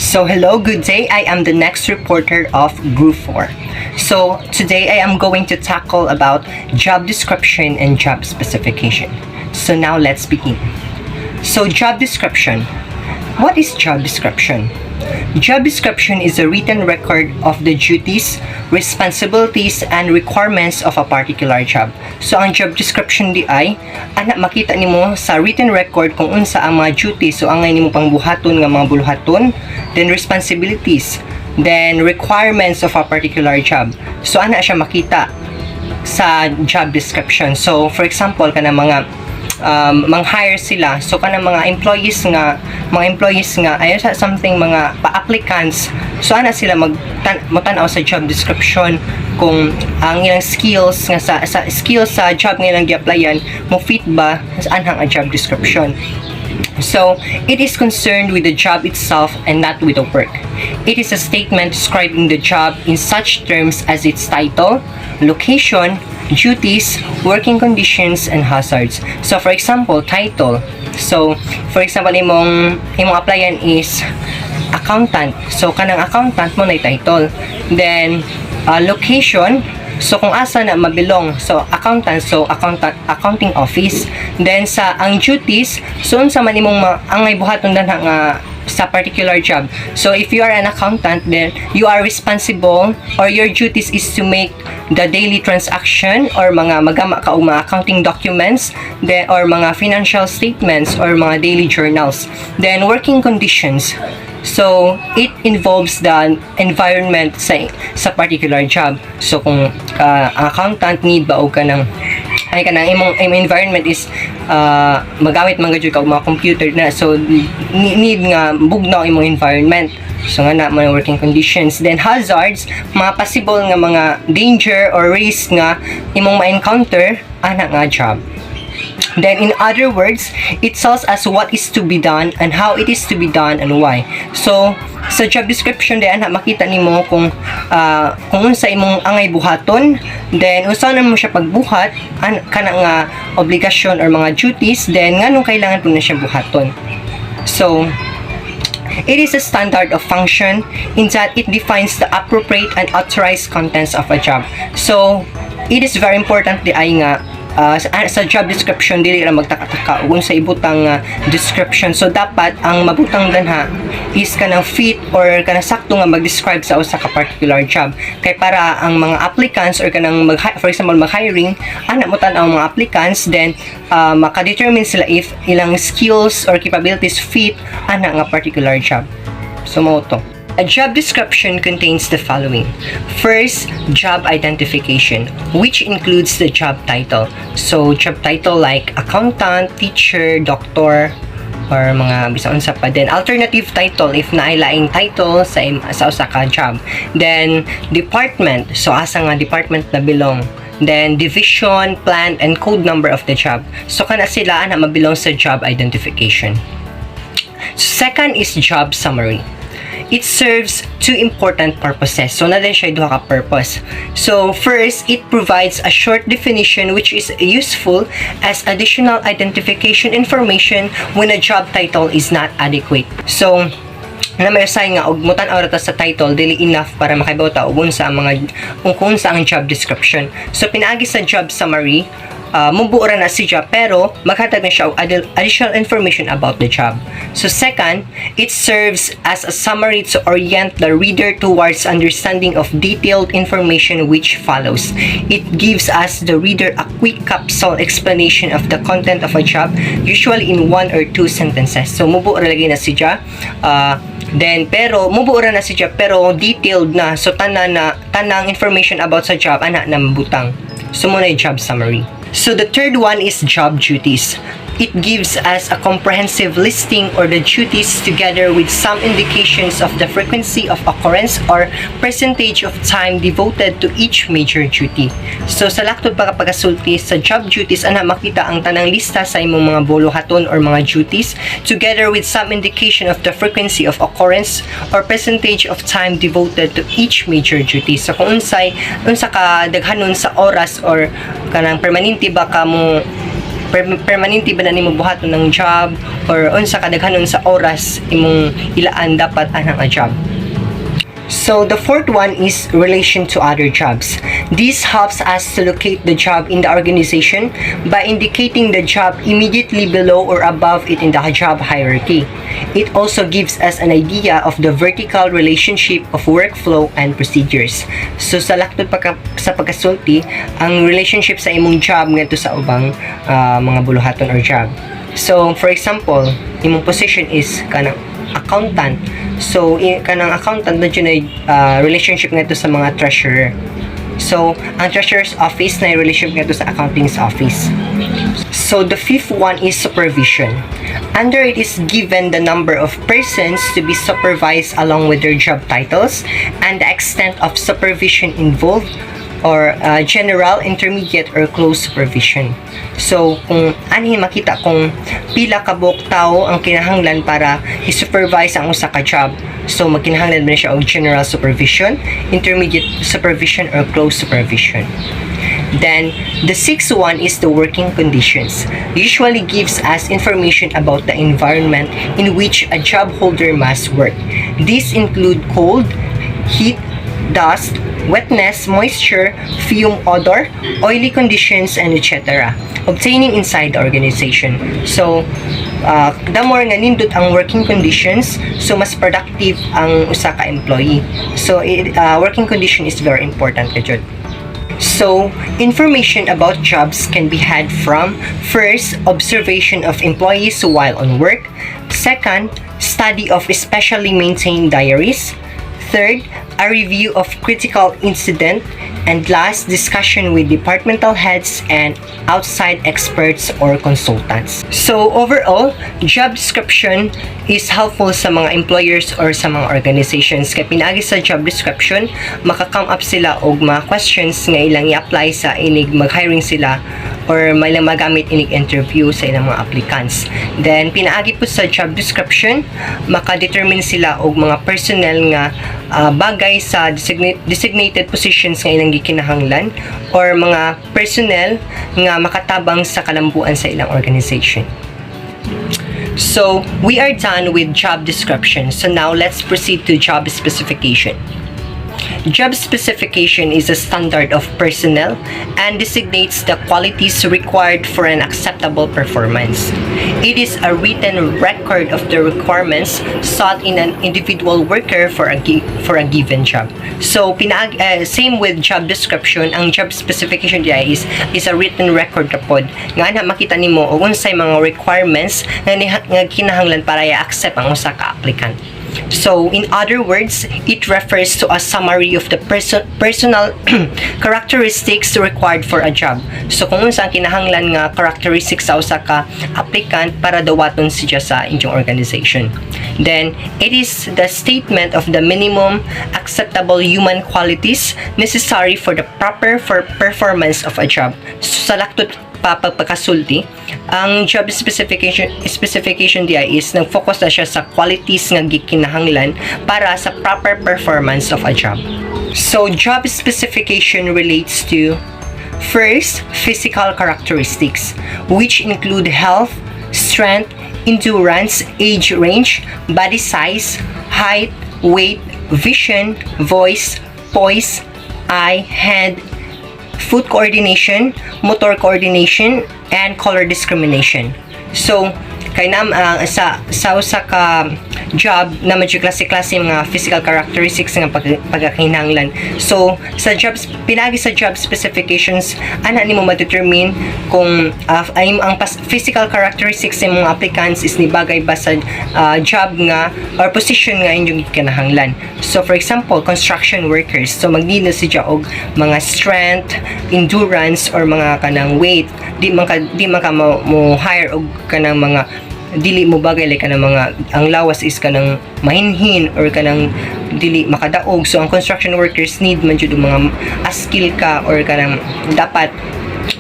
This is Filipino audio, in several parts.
So hello, good day. I am the next reporter of Group 4. So today I am going to tackle about job description and job specification. So now let's begin. So job description. What is job description? Job description is a written record of the duties, responsibilities, and requirements of a particular job. So ang job description di ay makita nimo sa written record kung unsa ang mga duties, so angay nimo pangbuhaton nga mga buluhaton, then responsibilities, then requirements of a particular job. So ana siya makita sa job description. So for example kana mga mang-hire sila, so kanang mga employees nga ayo sa something mga pa-applicants, so ana sila magtanaw sa job description kung ang ilang skills nga sa skills sa job nga ilang gi-applyan mo fit ba sa anhang job description. So, it is concerned with the job itself and not with the work. It is a statement describing the job in such terms as its title, location, duties, working conditions, and hazards. So, for example, title. So, for example, imong applyan is accountant. So, kanang accountant mo na title. Then, location. So kung asa na mabilong, so accounting office. Then sa ang duties, so unsa man imong angay buhaton danha nga sa particular job. So if you are an accountant, then you are responsible, or your duties is to make the daily transaction or mga magama ka og mga accounting documents, then or mga financial statements or mga daily journals. Then working conditions. So, it involves the environment sa particular job. So, kung accountant need ba o kanang imong environment is magamit man gyud ka mga computer na, so need nga bugnaw imong environment. So nga na mga working conditions. Then hazards, mga possible nga mga danger or risk nga imong ma-encounter ana nga job. Then in other words, it tells us what is to be done and how it is to be done and why. So sa job description din makita nimo kung unsa imong angay buhaton, then unsa na mo siya pagbuhat, kana nga obligasyon or mga duties, then nganong kailangan po na siya buhaton. So it is a standard of function in that it defines the appropriate and authorized contents of a job. So it is very important di ay nga sa job description dili ra magtaka-taka ug sa ibutang description. So dapat ang mabutang danha is kanang fit or kanang sakto nga mag-describe sa usa ka particular job, kay para ang mga applicants or kanang for example mag-hiring ana mo tan ang mga applicants, then maka-determine sila if ilang skills or capabilities fit ana nga particular job. So mo to. A job description contains the following. First, job identification, which includes the job title. So, job title like accountant, teacher, doctor, or mga bisan unsa pa. Then, alternative title if naay title sa usa ka job. Then, department. So, asa nga department na belong. Then, division, plant, and code number of the job. So, kana sila na mabilong sa job identification. Second is job summary. It serves two important purposes. So, na din siya duha ka purpose. So, first, it provides a short definition which is useful as additional identification information when a job title is not adequate. So, na may say nga og mutan aura ta sa title dili enough para makahibaw ta og unsa ang mga unsa ang job description. So, pinaagi sa job summary, mubuora na si job pero maghatag na siya og additional information about the job. So second, it serves as a summary to orient the reader towards understanding of detailed information which follows. It gives us the reader a quick capsule explanation of the content of a job, usually in 1 or 2 sentences. So mubuora lagi na si job, mubuora na si job pero detailed na, so tanang information about sa job ana na mabutang. So muna yung job summary. So the third one is job duties. It gives us a comprehensive listing or the duties together with some indications of the frequency of occurrence or percentage of time devoted to each major duty. So sa laktod pagkasulti sa job duties ana makita ang tanang lista sa imong mga buluhaton or mga duties together with some indication of the frequency of occurrence or percentage of time devoted to each major duty. So kung unsa ka daghanon sa oras or kanang permanente ba ka mo permanente ba na nimo buhaton ng job, or unsa kadaghanon sa oras imong ilaan dapat anang a job. So the fourth one is relation to other jobs. This helps us to locate the job in the organization by indicating the job immediately below or above it in the job hierarchy. It also gives us an idea of the vertical relationship of workflow and procedures. So sa laktod sa pagkasulti, ang relationship sa imong job ngadto sa ubang mga buluhaton or job. So for example, imong position is kanang accountant. So kanang accountant na dyan ay relationship ngadto sa mga treasurer. So ang treasurer's office na relationship ngadto sa accounting's office. So the fifth one is supervision. Under it is given the number of persons to be supervised along with their job titles and the extent of supervision involved, or general, intermediate, or close supervision. So, kung anhin makita kung pila ka buok tao ang kinahanglan para i-supervise ang usa ka job. So, magkinahanglan ba siya og general supervision, intermediate supervision, or close supervision. Then, the sixth one is the working conditions. Usually gives us information about the environment in which a job holder must work. These include cold, heat, dust, wetness, moisture, fume, odor, oily conditions, and etc. Obtaining inside the organization. So, the more nga nindot ang working conditions, so mas productive ang usa ka employee. So, working condition is very important kajud. So, information about jobs can be had from first, observation of employees while on work. Second, study of specially maintained diaries. Third, a review of critical incident. And last, discussion with departmental heads and outside experts or consultants. So overall, job description is helpful sa mga employers or sa mga organizations. Kaya pinagi sa job description, maka-come up sila og mga questions nga ilang i-apply sa inig mag-hiring sila or may lang magamit inig interview sa ilang mga applicants. Then, pinaagi po sa job description, maka-determine sila og mga personnel nga bagay sa designated positions nga ilang gikinahanglan or mga personnel nga makatabang sa kalambuan sa ilang organization. So, we are done with job description. So now, let's proceed to job specification. Job specification is a standard of personnel and designates the qualities required for an acceptable performance. It is a written record of the requirements sought in an individual worker for a given job. So, same with job description, ang job specification diya is a written record rapod. Nga na makita nimo og unsay mga requirements nga kinahanglan para i-accept ang usa ka applicant. So, in other words, it refers to a summary of the personal characteristics required for a job. So, kung unsa ang kinahanglan nga characteristics sa usa ka applicant para dawaton siya sa inyong organization. Then, it is the statement of the minimum acceptable human qualities necessary for the proper performance of a job. So, sa laktot pagkasulti, ang job specification diya is nag-focus na siya sa qualities nga gikinahanglan para sa proper performance of a job. So, job specification relates to first, physical characteristics, which include health, strength, endurance, age range, body size, height, weight, vision, voice, poise, eye, hand, foot coordination, motor coordination, and color discrimination. So, kay sa usa ka job na medyo klase-klase mga physical characteristics nga pagkakinahanglan. So, pinagi sa job specifications, ana nimo ma-determine kung ang physical characteristics ng mga applicants is nibagay ba sa job nga or position nga inyong kinahanglan. So, for example, construction workers. So, magdino siya og mga strength, endurance, or mga kanang weight. Di man ka mo hire og kanang mga dili mo bagay like kanang mga ang lawas is kanang mahinhin or kanang dili makadaog. So ang construction workers need man jud mga skill ka or kanang dapat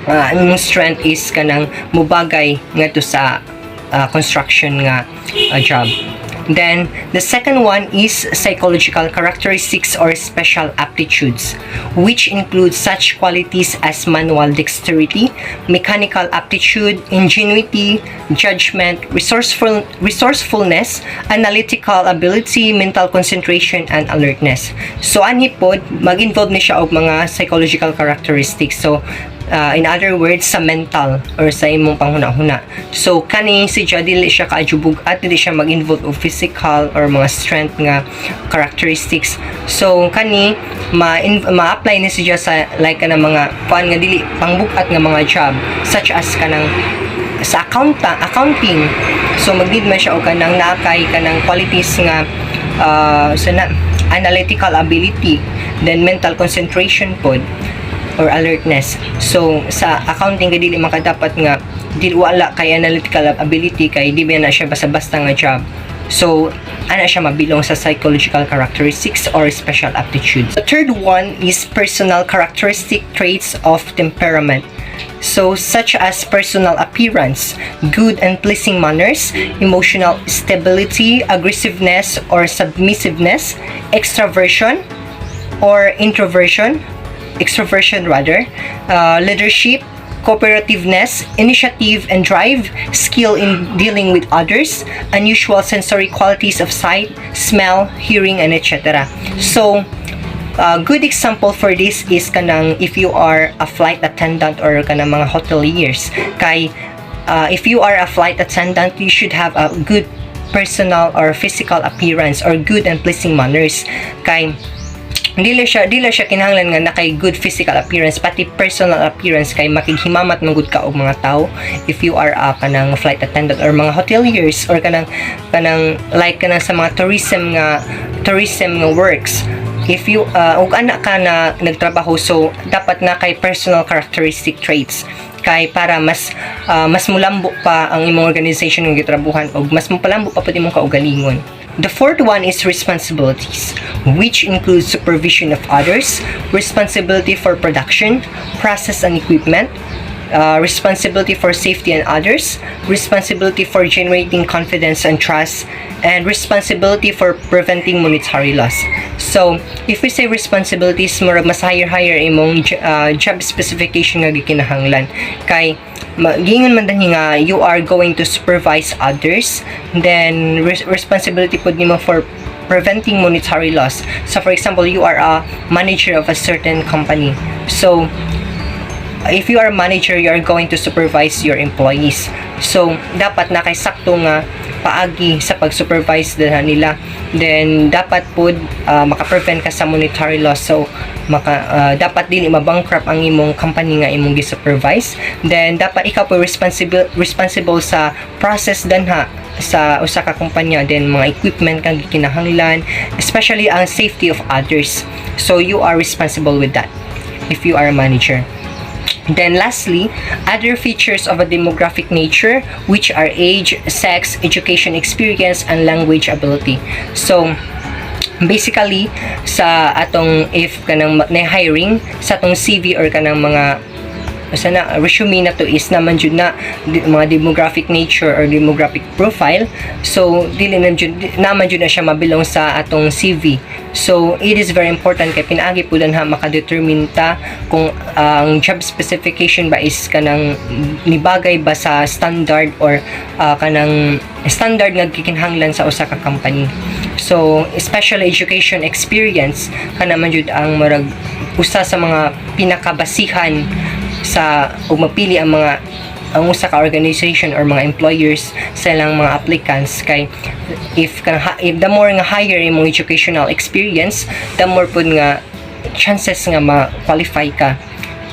ang strength is kanang mubagay ngadto sa construction nga job. Then, the second one is psychological characteristics or special aptitudes, which include such qualities as manual dexterity, mechanical aptitude, ingenuity, judgment, resourcefulness, analytical ability, mental concentration, and alertness. So, ani pod, mag-involve ni siya og mga psychological characteristics. So, in other words, sa mental or sa imong panghuna-huna. So, kani si siya, dili siya kaajubog at dili siya mag-involve of physical or mga strength nga characteristics. So, kani, ma-apply ni siya sa like kanang mga kuan nga dili pangbukat nga mga job such as kanang sa accounting. So, mag-need man siya o kanang nakay kanang qualities nga analytical ability, then mental concentration pod or alertness. So sa accounting kay dili makadapat nga dili wala kay analytical ability kay di ba na siya basta-basta nga job. So ana siya mabilong sa psychological characteristics or special aptitudes. The third one is personal characteristic traits of temperament. So such as personal appearance, good and pleasing manners, emotional stability, aggressiveness or submissiveness, extroversion or introversion, leadership, cooperativeness, initiative and drive, skill in dealing with others, unusual sensory qualities of sight, smell, hearing, and etc. So, a good example for this is kanang if you are a flight attendant or kanang mga hoteliers. Kay, if you are a flight attendant, you should have a good personal or physical appearance or good and pleasing manners. Kay, dili siya kinahanglan nga nakay good physical appearance, pati personal appearance kay makighimamat man gud ka og mga tao if you are kanang flight attendant or mga hoteliers or kanang like kanang sa mga tourism nga works. If you og ana ka na nagtrabaho, so dapat na kay personal characteristic traits kay para mas mulambo pa ang imong organization nga gitrabuhan og mas mopalambo pa pud imong kaugalingon. The fourth one is responsibilities, which includes supervision of others, responsibility for production, process and equipment, responsibility for safety and others, responsibility for generating confidence and trust, and responsibility for preventing monetary loss. So, if we say responsibilities, mas higher imong job specification nga gikinahanglan. Kay gingon man din nga you are going to supervise others, then responsibility pud nimo for preventing monetary loss. So for example, you are a manager of a certain company. So if you are a manager, you are going to supervise your employees. So dapat nakaisakto nga paagi sa pag-supervise nila. Then dapat pud maka-prevent ka sa monetary loss. So dapat dili mabankrupt ang imong company nga imong gi-supervise. Then dapat ikaw po responsible sa process danha sa usa ka kumpanya, then mga equipment kang gikinahanglan, especially ang safety of others. So you are responsible with that if you are a manager. Then lastly, other features of a demographic nature, which are age, sex, education experience, and language ability. So basically sa atong if kanang hiring sa atong CV or kanang mga resume na to is naman jud na mga demographic nature or demographic profile. So dili naman jud na siya mabilong sa atong CV. So it is very important kay pinaagi pud ha makadetermine ta kung ang job specification ba is kanang nibagay ba sa standard or kanang standard nga gikinahanglan sa usa ka company. So especially education experience kana man jud ang marag usa sa mga pinakabasihan sa ug mapili ang usa ka organization or mga employers sa ilang mga applicants. Kay if the more nga higher imong educational experience, the more pud nga chances nga ma-qualify ka.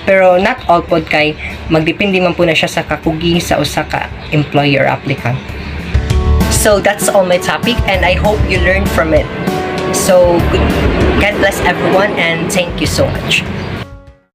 Pero not all pod kay magdepende man po na siya sa kakugi sa usa ka employer applicant. So that's all my topic and I hope you learned from it. So God bless everyone and thank you so much.